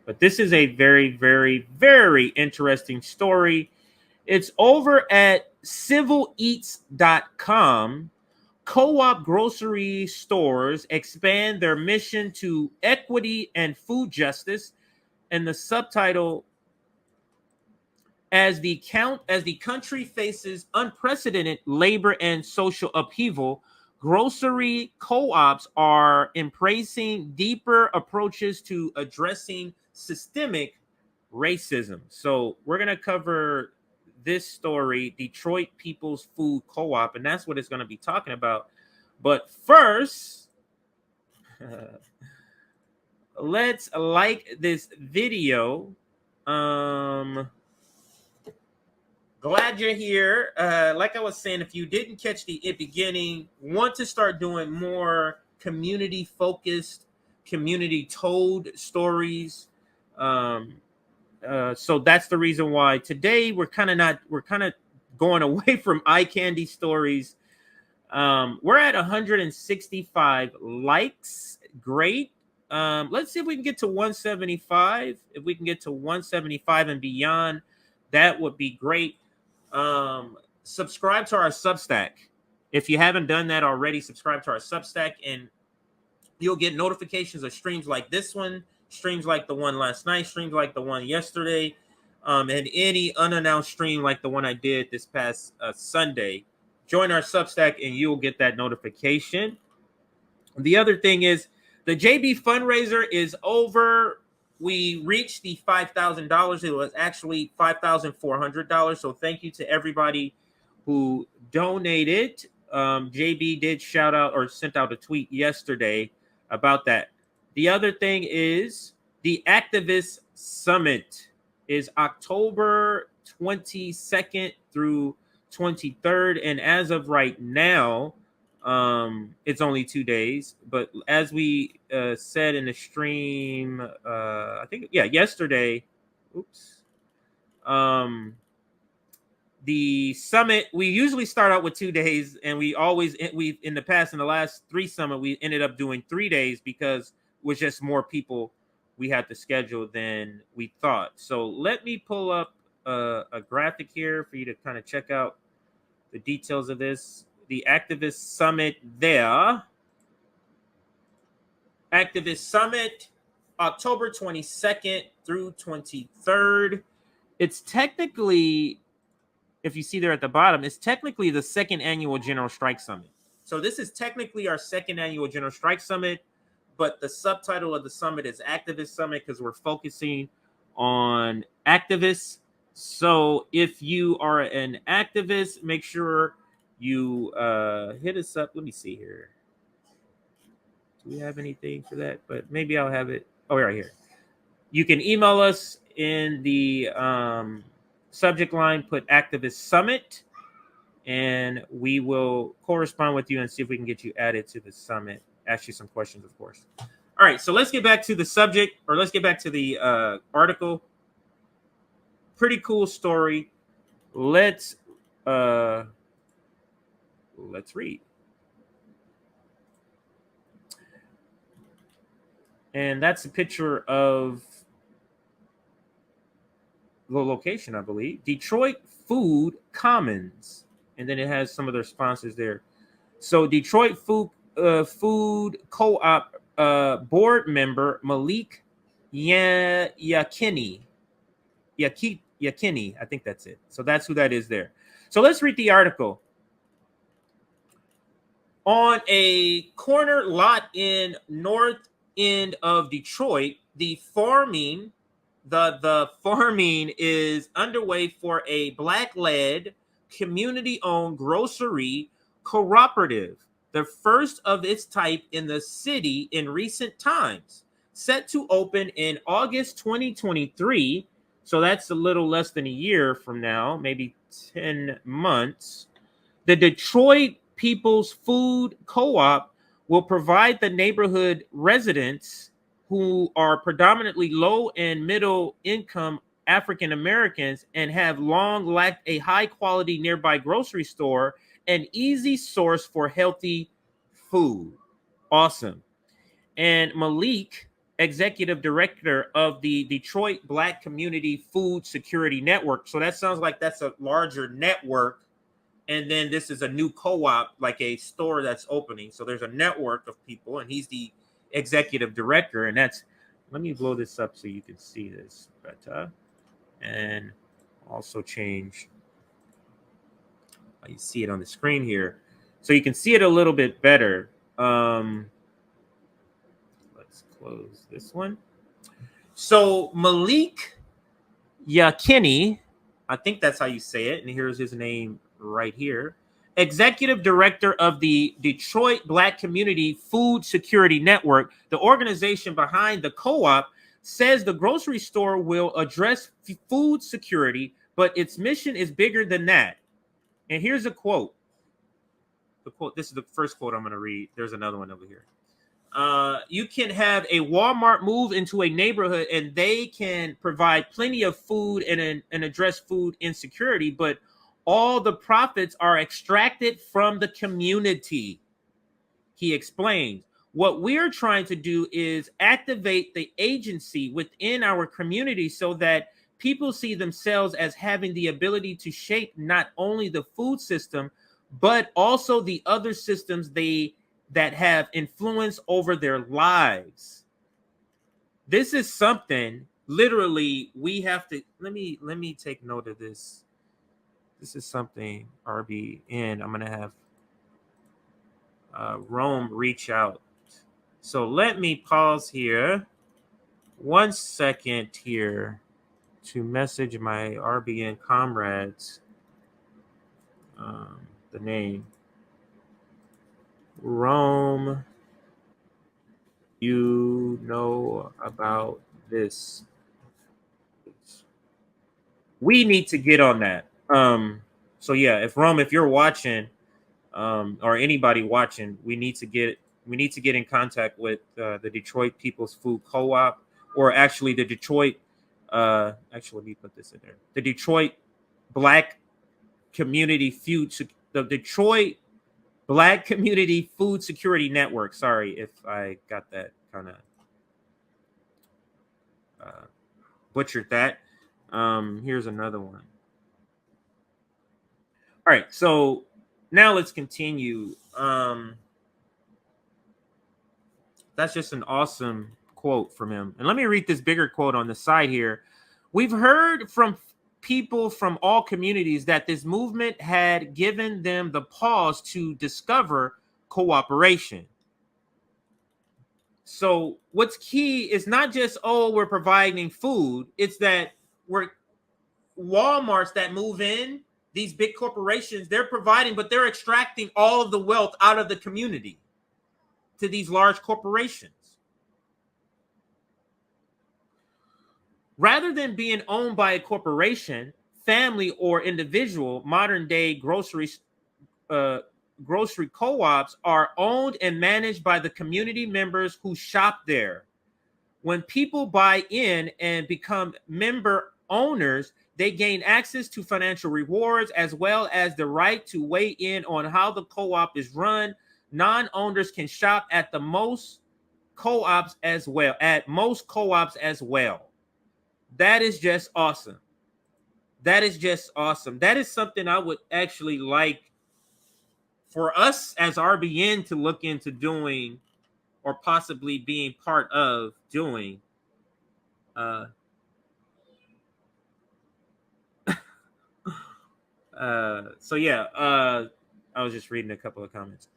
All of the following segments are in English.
But this is a very, very, very interesting story. It's over at civileats.com. Co-op grocery stores expand their mission to equity and food justice. And the subtitle, as the country faces unprecedented labor and social upheaval, grocery co-ops are embracing deeper approaches to addressing systemic racism. So we're going to cover this story, Detroit People's Food Co-op, and that's what it's going to be talking about. But first, let's like this video. Glad you're here. Like I was saying, if you didn't catch the beginning, want to start doing more community-focused, community-told stories. So that's the reason why today we're kind of going away from eye candy stories. We're at 165 likes. Great. Let's see if we can get to 175. If we can get to 175 and beyond, that would be great. Subscribe to our Substack. If you haven't done that already, subscribe to our Substack and you'll get notifications of streams like this one, streams like the one last night, streams like the one yesterday, and any unannounced stream like the one I did this past Sunday. Join our Substack and you'll get that notification. The other thing is the JB fundraiser is over. We reached the $5,000. It was actually $5,400. So thank you to everybody who donated. JB did shout out or sent out a tweet yesterday about that. The other thing is the Activist Summit is October 22nd through 23rd. And as of right now, it's only 2 days, but as we said in the stream, I think yesterday, the summit, we usually start out with 2 days, and we in the past, in the last 3 summit, we ended up doing 3 days because it was just more people we had to schedule than we thought. So let me pull up a graphic here for you to kind of check out the details of this. The Activist Summit there. Activist Summit, October 22nd through 23rd. It's technically, if you see there at the bottom, it's technically the second annual General Strike Summit. So this is technically our second annual General Strike Summit, but the subtitle of the summit is Activist Summit because we're focusing on activists. So if you are an activist, make sure you hit us up. Let me see here. Do we have anything for that? But maybe I'll have it. Oh, right here. You can email us in the subject line, put Activist Summit, and we will correspond with you and see if we can get you added to the summit. Ask you some questions, of course. All right, so let's get back to the subject, or let's get back to the article. Pretty cool story. Let's read. And that's a picture of the location, I believe. Detroit Food Commons. And then it has some of their sponsors there. So Detroit Food Co-op board member Malik Yakini. Yakini, I think that's it. So that's who that is there. So let's read the article. On a corner lot in north end of Detroit, the farming is underway for a Black-led, community-owned grocery cooperative, the first of its type in the city in recent times, set to open in August 2023. So that's a little less than a year from now, maybe 10 months. The Detroit People's Food Co-op will provide the neighborhood residents who are predominantly low and middle income African Americans and have long lacked a high quality nearby grocery store an easy source for healthy food. Awesome. And Malik executive director of the Detroit Black Community Food Security Network. So that sounds like that's a larger network. And then this is a new co-op, like a store that's opening. So there's a network of people, and he's the executive director. And that's, let me blow this up so you can see this better. And also change, you see it on the screen here. So you can see it a little bit better. Let's close this one. So Malik Yakini, I think that's how you say it. And here's his name right here. Executive Director of the Detroit Black Community Food Security Network, the organization behind the co-op, says the grocery store will address food security, but its mission is bigger than that. And here's a quote. The quote. This is the first quote I'm going to read. There's another one over here. You can have a Walmart move into a neighborhood and they can provide plenty of food and address food insecurity, but all the profits are extracted from the community. He explains, what we're trying to do is activate the agency within our community so that people see themselves as having the ability to shape not only the food system, but also the other systems that have influence over their lives. This is something literally we have to, let me take note of this. This is something RBN, I'm going to have Rome reach out. So let me pause here 1 second here to message my RBN comrades the name. Rome, you know about this. We need to get on that. So yeah, if Rome, if you're watching, or anybody watching, we need to get in contact with the Detroit People's Food Co-op, or actually the Detroit. Actually, let me put this in there. The Detroit Black Community Food, the Detroit Black Community Food Security Network. Sorry if I got that kind of butchered that. Here's another one. All right, so now let's continue. That's just an awesome quote from him. And let me read this bigger quote on the side here. We've heard from people from all communities that this movement had given them the pause to discover cooperation. So what's key is not just, oh, we're providing food. It's that we're Walmarts that move in, these big corporations, they're providing, but they're extracting all of the wealth out of the community to these large corporations. Rather than being owned by a corporation, family, or individual, modern day grocery co-ops are owned and managed by the community members who shop there. When people buy in and become member owners, they gain access to financial rewards as well as the right to weigh in on how the co-op is run. Non-owners can shop at the most co-ops as well. That is just awesome. That is just awesome. That is something I would actually like for us as RBN to look into doing, or possibly being part of doing. So yeah, I was just reading a couple of comments.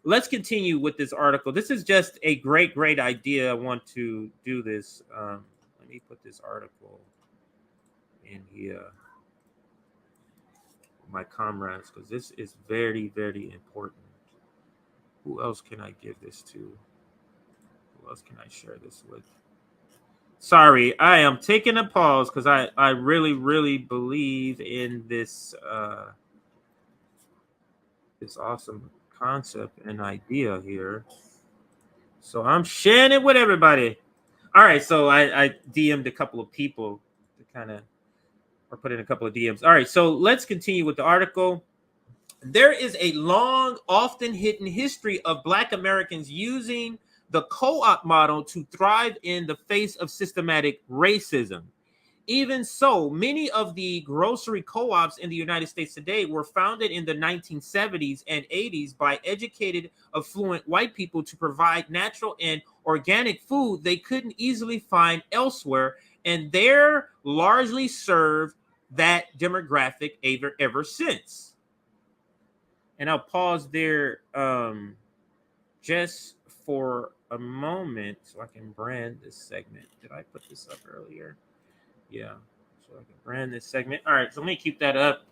Let's continue with this article. This is just a great idea. I want to do this. Let me put this article in here, my comrades, because this is very important. Who else can I give this to? Who else can I share this with? Sorry, I am taking a pause because I really believe in this this awesome concept and idea here. So I'm sharing it with everybody. All right, so I DM'd a couple of people to kind of, or put in a couple of DMs. All right, so let's continue with the article. There is a long, often hidden history of Black Americans using the co-op model to thrive in the face of systematic racism. Even so, many of the grocery co-ops in the United States today were founded in the 1970s and 80s by educated, affluent white people to provide natural and organic food they couldn't easily find elsewhere, and they're largely served that demographic ever since. And I'll pause there just for a moment so I can brand this segment. Did I put this up earlier? Yeah, so I can brand this segment. All right, so let me keep that up.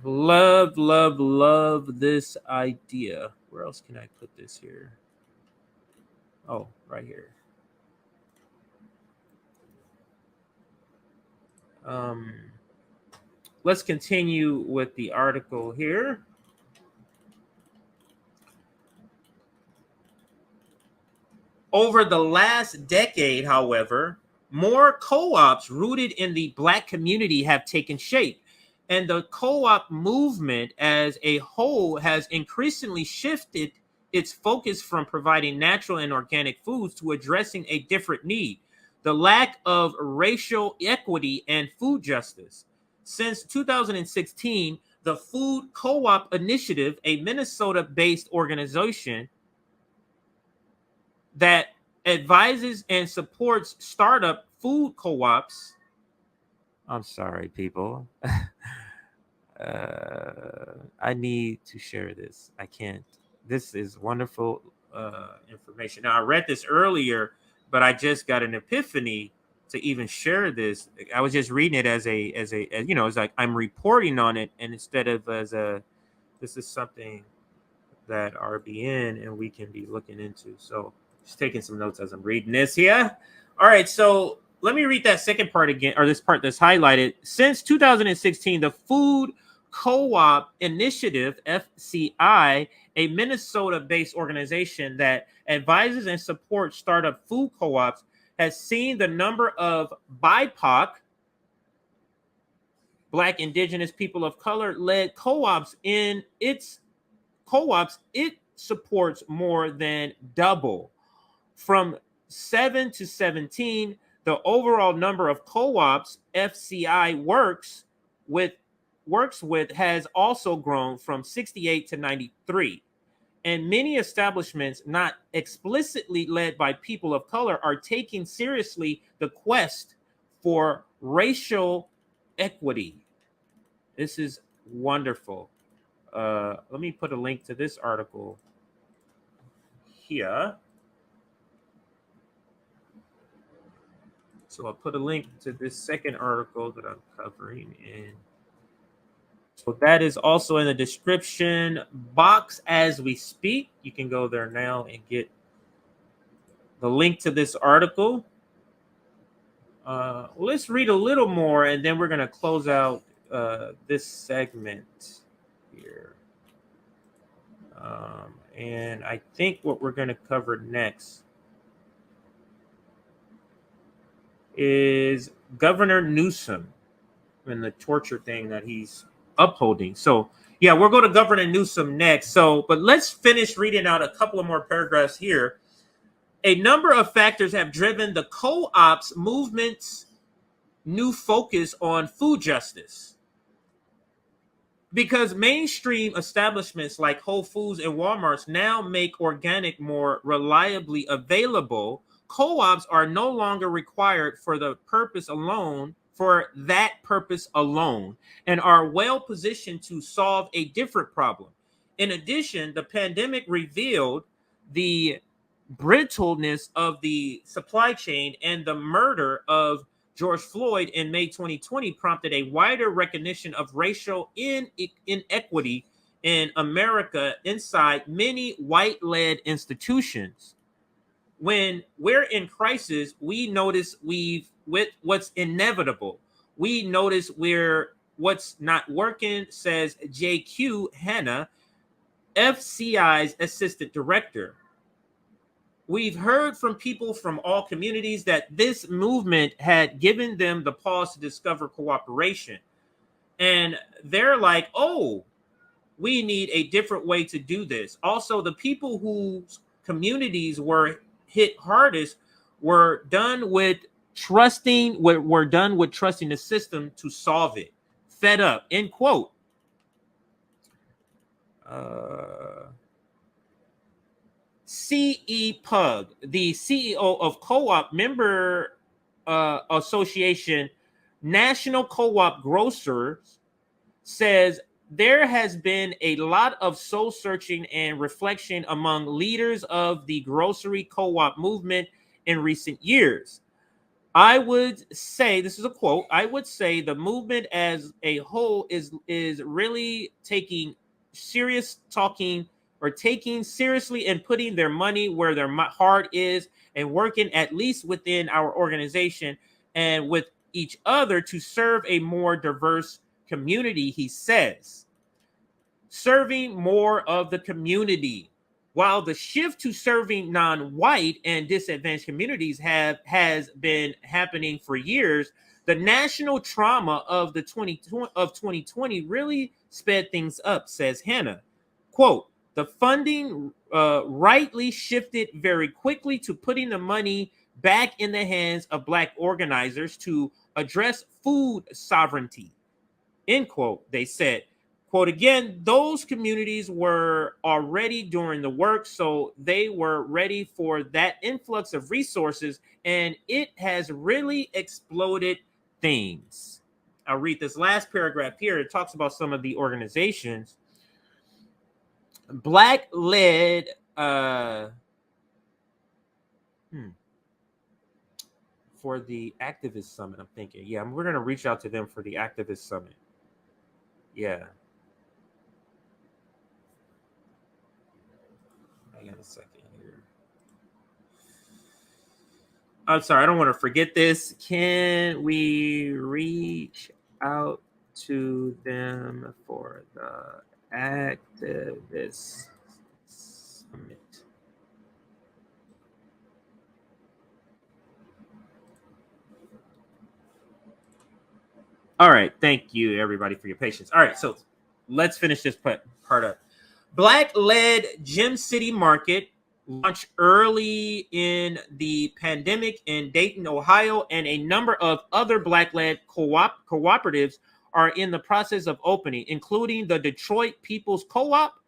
Love this idea. Where else can I put this here? Oh, right here. Let's continue with the article here. Over the last decade, however, more co-ops rooted in the Black community have taken shape, and the co-op movement as a whole has increasingly shifted its focus from providing natural and organic foods to addressing a different need: the lack of racial equity and food justice. Since 2016, the Food Co-op Initiative, a Minnesota-based organization that advises and supports startup food co-ops. I'm sorry, people. I need to share this. I can't. This is wonderful information. Now, I read this earlier, but I just got an epiphany to even share this. I was just reading it as it's like I'm reporting on it, and instead of this is something that RBN and we can be looking into. So just taking some notes as I'm reading this here. All right, so let me read that second part again, or this part that's highlighted. Since 2016, the Food Co-op Initiative, FCI, a Minnesota-based organization that advises and supports startup food co-ops, has seen the number of BIPOC, Black, Indigenous, people of color, led co-ops in its co-ops it supports more than double. From 7 to 17, the overall number of co-ops FCI works with has also grown from 68 to 93. And many establishments not explicitly led by people of color are taking seriously the quest for racial equity. This is wonderful. Let me put a link to this article here. So I'll put a link to this second article that I'm covering, and so that is also in the description box as we speak. You can go there now and get the link to this article. Let's read a little more, and then we're going to close out this segment here. And I think what we're going to cover next is Governor Newsom and the torture thing that he's upholding. So, yeah, we'll go to Governor Newsom next. So, but let's finish reading out a couple of more paragraphs here. A number of factors have driven the co-ops movement's new focus on food justice. Because mainstream establishments like Whole Foods and Walmart's now make organic more reliably available, co-ops are no longer required for that purpose alone, and are well positioned to solve a different problem. In addition, the pandemic revealed the brittleness of the supply chain, and the murder of George Floyd in May 2020 prompted a wider recognition of racial inequity in America inside many white-led institutions. When we're in crisis, we notice with what's inevitable. We notice what's not working, says J.Q. Hanna, FCI's assistant director. We've heard from people from all communities that this movement had given them the pause to discover cooperation. And they're like, oh, We need a different way to do this. Also, the people whose communities were hit hardest were done with trusting. Were done with trusting the system to solve it. Fed up. End quote. C.E. Pug, the CEO of Co-op Member Association, National Co-op Grocers, says there has been a lot of soul searching and reflection among leaders of the grocery co-op movement in recent years. I would say, this is a quote, I would say the movement as a whole is really taking seriously and putting their money where their heart is, and working at least within our organization and with each other to serve a more diverse community, he says. Serving more of the community. While the shift to serving non-white and disadvantaged communities has been happening for years, the national trauma of 2020 really sped things up, says Hannah. Quote, the funding rightly shifted very quickly to putting the money back in the hands of Black organizers to address food sovereignty. End quote, they said. Quote again, those communities were already doing the work, so they were ready for that influx of resources, and it has really exploded things. I'll read this last paragraph here. It talks about some of the organizations. Black-led for the activist summit, I'm thinking. Yeah, we're going to reach out to them for the activist summit. Yeah. Hang on a second here. I'm sorry, I don't want to forget this. Can we reach out to them for the activist summit? All right, thank you everybody for your patience. All right, so let's finish this part up. Black-led Gem City Market launched early in the pandemic in Dayton, Ohio, and a number of other Black-led cooperatives are in the process of opening, including the Detroit People's Co-op,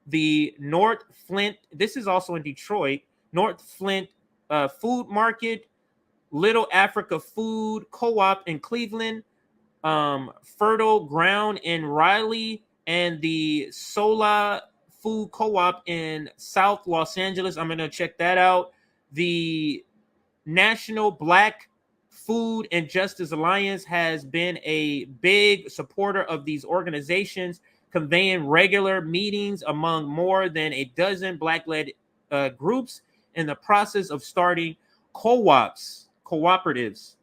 the North Flint, this is also in Detroit, North Flint Food Market, Little Africa Food Co-op in Cleveland, Fertile Ground in Raleigh, and the Sola Food Co-op in South Los Angeles. I'm going to check that out. The National Black Food and Justice Alliance has been a big supporter of these organizations, conveying regular meetings among more than a dozen Black-led groups in the process of starting cooperatives.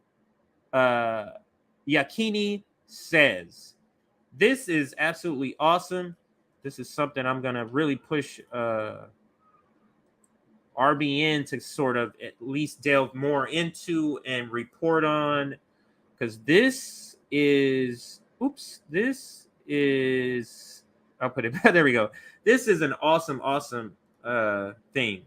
Yakini says, this is absolutely awesome. This is something I'm going to really push RBN to sort of at least delve more into and report on, because this is, I'll put it, there we go. This is an awesome thing.